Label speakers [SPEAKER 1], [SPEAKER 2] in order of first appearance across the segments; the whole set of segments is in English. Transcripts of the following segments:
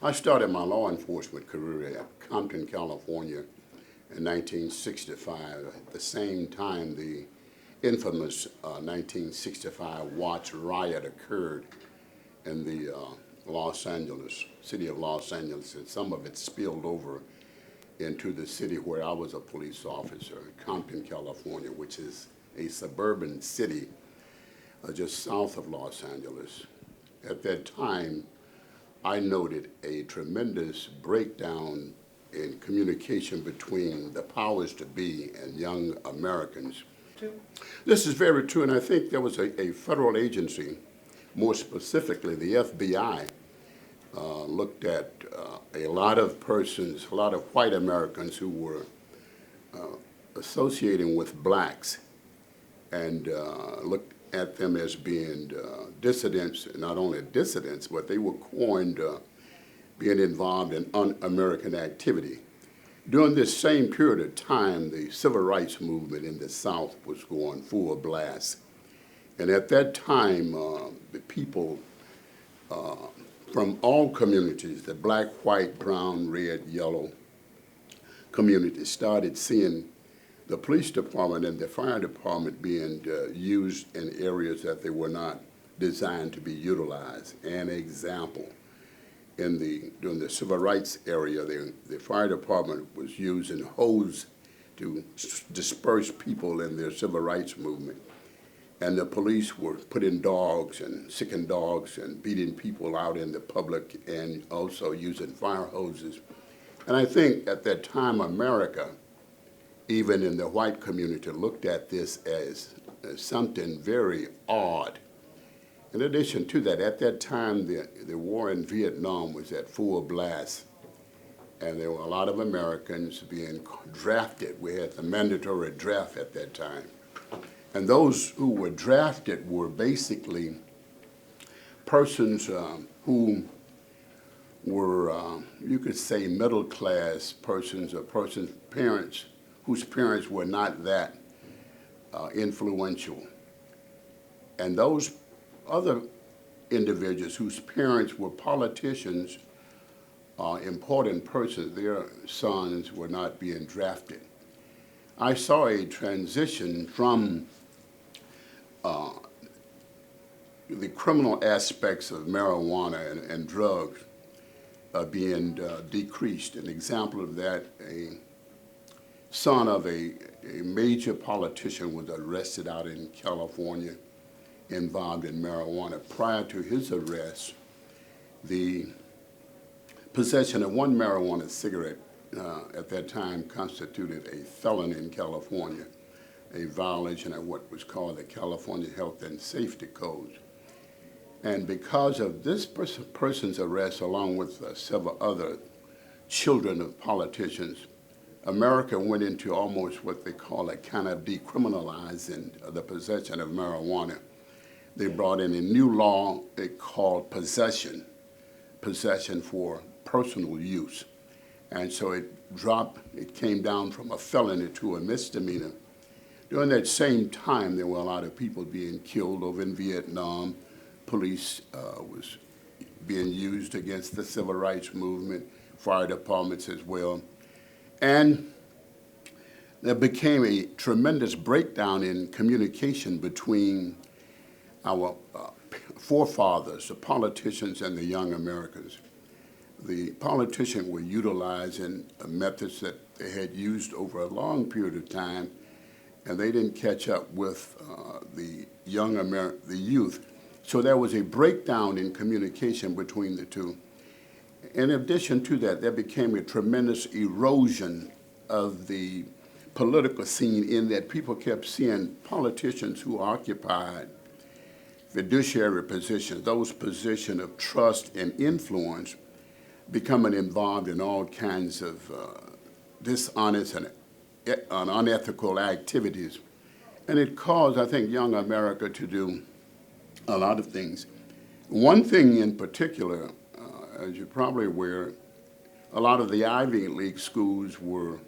[SPEAKER 1] I started my law enforcement career at Compton, California in 1965. At the same time, the infamous 1965 Watts riot occurred in the city of Los Angeles, and some of it spilled over into the city where I was a police officer, Compton, California, which is a suburban city just south of Los Angeles. At that time, I noted a tremendous breakdown in communication between the powers to be and young Americans.
[SPEAKER 2] True.
[SPEAKER 1] This is very true, and I think there was a federal agency, more specifically the FBI, looked at a lot of persons, a lot of white Americans who were associating with blacks, and looked at them as being dissidents, not only dissidents, but they were coined being involved in un-American activity. During this same period of time, the civil rights movement in the South was going full blast. And at that time, the people from all communities, the black, white, brown, red, yellow communities, started seeing the police department and the fire department being used in areas that they were not designed to be utilized. An example, during the civil rights area, the fire department was using hose to disperse people in their civil rights movement. And the police were putting dogs and sicking dogs and beating people out in the public and also using fire hoses. And I think at that time, America, even in the white community, looked at this as something very odd. In addition to that, at that time, the war in Vietnam was at full blast, and there were a lot of Americans being drafted. We had the mandatory draft at that time. And those who were drafted were basically persons who were, you could say, middle-class persons or parents whose parents were not that influential. And those other individuals whose parents were politicians, important persons, their sons were not being drafted. I saw a transition from the criminal aspects of marijuana and drugs being decreased. An example of that, a son of a major politician was arrested out in California involved in marijuana. Prior to his arrest, the possession of one marijuana cigarette at that time constituted a felony in California, a violation of what was called the California Health and Safety Code. And because of this person's arrest, along with several other children of politicians, America went into almost what they call a kind of decriminalizing the possession of marijuana. They brought in a new law they called possession for personal use. And so it came down from a felony to a misdemeanor. During that same time, there were a lot of people being killed over in Vietnam. Police was being used against the civil rights movement, fire departments as well. And there became a tremendous breakdown in communication between our forefathers, the politicians, and the young Americans. The politicians were utilizing methods that they had used over a long period of time, and they didn't catch up with the youth. So there was a breakdown in communication between the two. In addition to that, there became a tremendous erosion of the political scene in that people kept seeing politicians who occupied fiduciary positions, those positions of trust and influence, becoming involved in all kinds of dishonest and unethical activities. And it caused, I think, young America to do a lot of things. One thing in particular, as you're probably aware, a lot of the Ivy League schools were,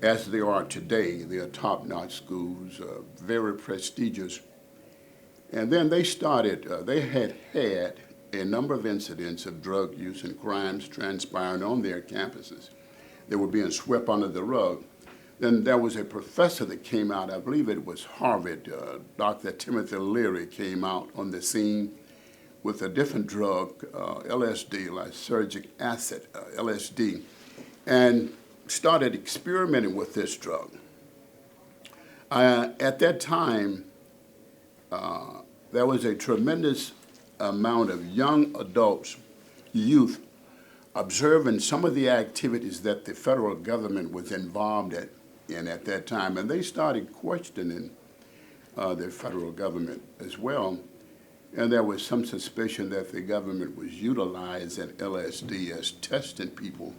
[SPEAKER 1] as they are today, they are top-notch schools, very prestigious. And then they started, they had a number of incidents of drug use and crimes transpiring on their campuses. They were being swept under the rug. Then there was a professor that came out, I believe it was Harvard, Dr. Timothy Leary came out on the scene with a different drug, LSD, lysergic acid, LSD, and started experimenting with this drug. At that time, there was a tremendous amount of young adults, youth, observing some of the activities that the federal government was involved in at that time, and they started questioning the federal government as well. And there was some suspicion that the government was utilizing LSD as testing people,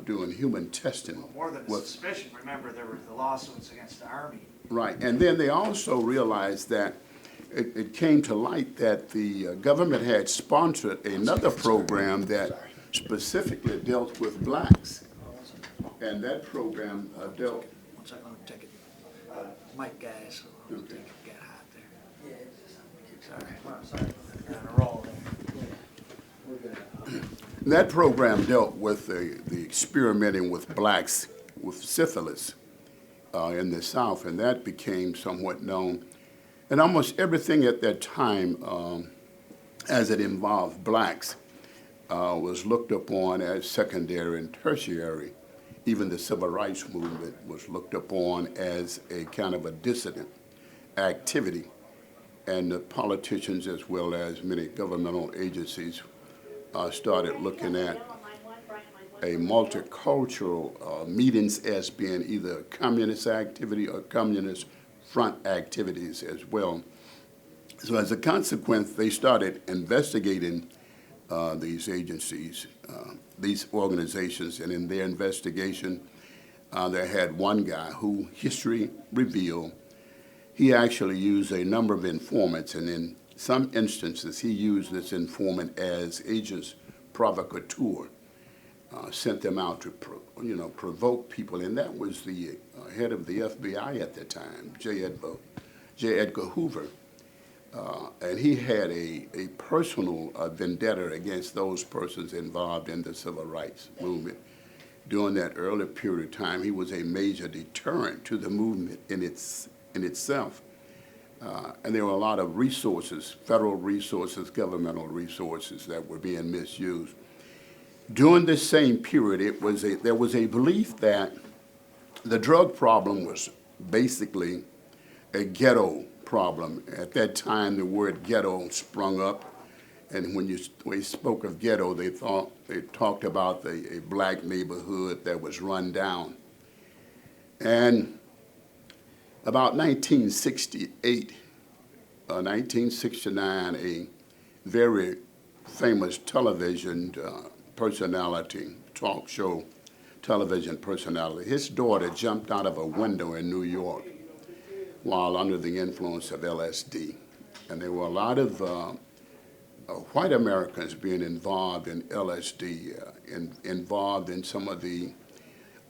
[SPEAKER 1] doing human testing.
[SPEAKER 2] Well, more than suspicion, remember there were the lawsuits against the Army.
[SPEAKER 1] Right, and then they also realized that it came to light that the government had sponsored another program that specifically dealt with blacks. And that program dealt.
[SPEAKER 2] One second, let me take it. Mike guys, so okay. Get hot there. Sorry. On a roll there.
[SPEAKER 1] That program dealt with the experimenting with blacks with syphilis in the South, and that became somewhat known. And almost everything at that time, as it involved blacks, was looked upon as secondary and tertiary. Even the civil rights movement was looked upon as a kind of a dissident activity. And the politicians, as well as many governmental agencies, started looking at a multicultural meetings as being either communist activity or communist front activities as well. So as a consequence, they started investigating these agencies, these organizations, and in their investigation, they had one guy who history revealed he actually used a number of informants, and in some instances, he used this informant as agents provocateur, sent them out to provoke people, and that was the head of the FBI at the time, J. Edgar Hoover. And he had a personal vendetta against those persons involved in the civil rights movement. During that early period of time, he was a major deterrent to the movement in itself. And there were a lot of resources, federal resources, governmental resources that were being misused. During this same period, there was a belief that the drug problem was basically a ghetto problem. At that time, the word ghetto sprung up, and when we spoke of ghetto, they talked about a black neighborhood that was run down. And about 1968, 1969, a very famous television personality, talk show television personality, his daughter jumped out of a window in New York while under the influence of LSD. And there were a lot of white Americans being involved in LSD, involved in some of the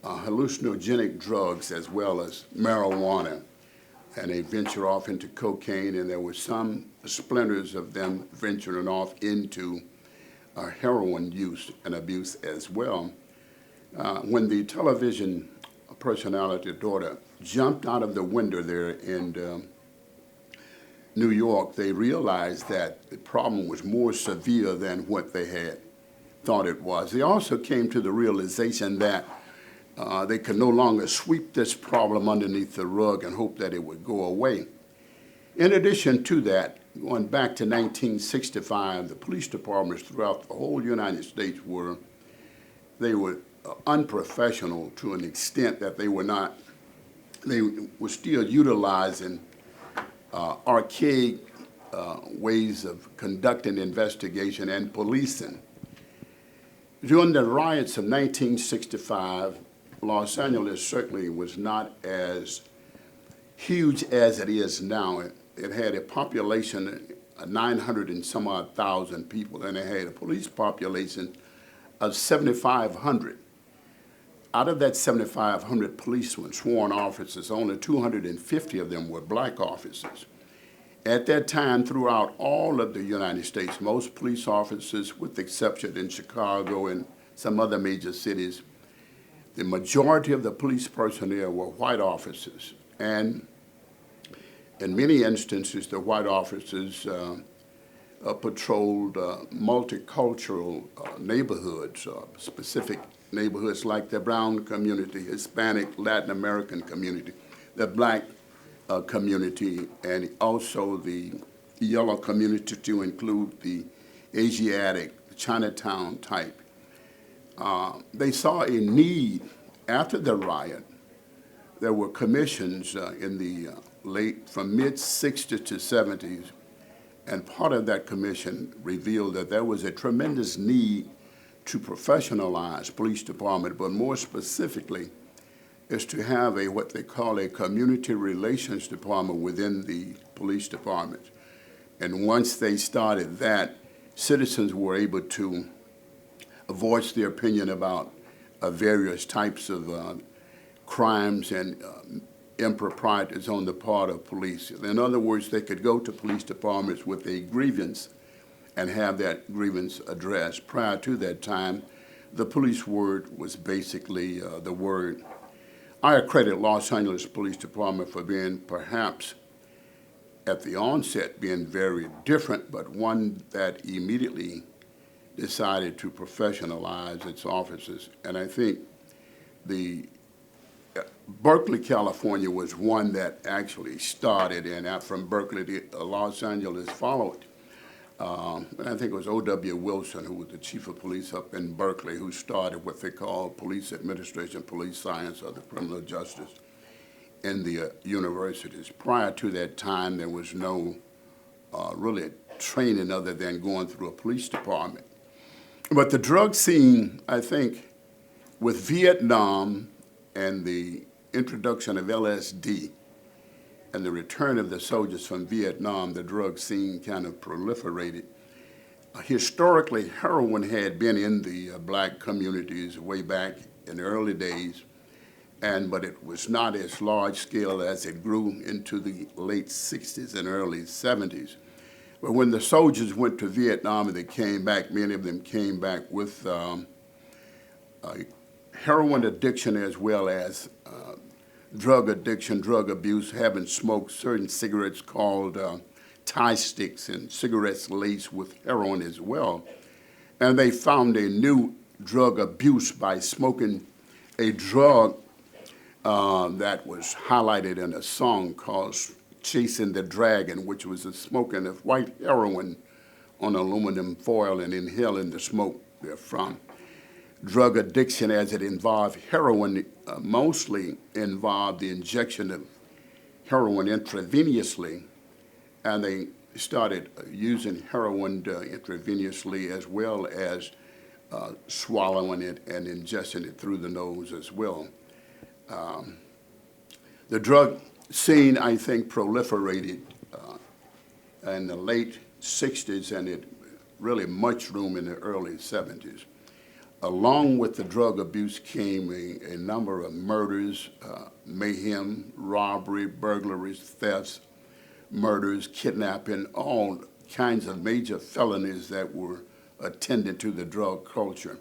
[SPEAKER 1] hallucinogenic drugs as well as marijuana. And they ventured off into cocaine, and there were some splinters of them venturing off into heroin use and abuse as well. When the television personality daughter jumped out of the window there in New York, they realized that the problem was more severe than what they had thought it was. They also came to the realization that they could no longer sweep this problem underneath the rug and hope that it would go away. In addition to that, going back to 1965, the police departments throughout the whole United States were unprofessional to an extent that they were still utilizing archaic ways of conducting investigation and policing. During the riots of 1965, Los Angeles certainly was not as huge as it is now. It had a population of 900 and some odd thousand people, and it had a police population of 7,500. Out of that 7,500 policemen, sworn officers, only 250 of them were black officers. At that time, throughout all of the United States, most police officers, with the exception in Chicago and some other major cities, the majority of the police personnel were white officers. And in many instances, the white officers patrolled multicultural neighborhoods, specific neighborhoods like the brown community, Hispanic, Latin American community, the black community, and also the yellow community, to include the Asiatic, Chinatown type. They saw a need after the riot. There were commissions in the from mid-60s to 70s, and part of that commission revealed that there was a tremendous need to professionalize police department, but more specifically, is to have what they call a community relations department within the police department. And once they started that, citizens were able to voice their opinion about various types of crimes and improprieties on the part of police. In other words, they could go to police departments with a grievance and have that grievance addressed. Prior to that time, the police word was basically the word. I accredit Los Angeles Police Department for being perhaps at the onset being very different, but one that immediately decided to professionalize its officers. And I think the Berkeley, California was one that actually started, and from Berkeley, Los Angeles followed. And I think it was O.W. Wilson, who was the chief of police up in Berkeley, who started what they call police administration, police science, or the criminal justice in the universities. Prior to that time, there was no really training other than going through a police department. But the drug scene, I think, with Vietnam and the introduction of LSD and the return of the soldiers from Vietnam, the drug scene kind of proliferated. Historically, heroin had been in the black communities way back in the early days, but it was not as large scale as it grew into the late 60s and early 70s. But when the soldiers went to Vietnam and they came back, many of them came back with heroin addiction as well as drug addiction, drug abuse, having smoked certain cigarettes called Thai sticks and cigarettes laced with heroin as well. And they found a new drug abuse by smoking a drug that was highlighted in a song called Chasing the Dragon, which was the smoking of white heroin on aluminum foil and inhaling the smoke therefrom. Drug addiction, as it involved heroin, mostly involved the injection of heroin intravenously, and they started using heroin intravenously as well as swallowing it and ingesting it through the nose as well. The drug scene, I think, proliferated in the late 60s, and it really mushroomed in the early 70s. Along with the drug abuse came a number of murders, mayhem, robbery, burglaries, thefts, murders, kidnapping, all kinds of major felonies that were attendant to the drug culture.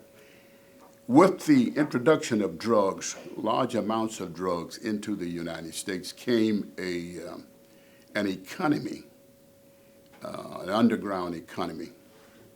[SPEAKER 1] With the introduction of drugs, large amounts of drugs into the United States, came an economy, an underground economy.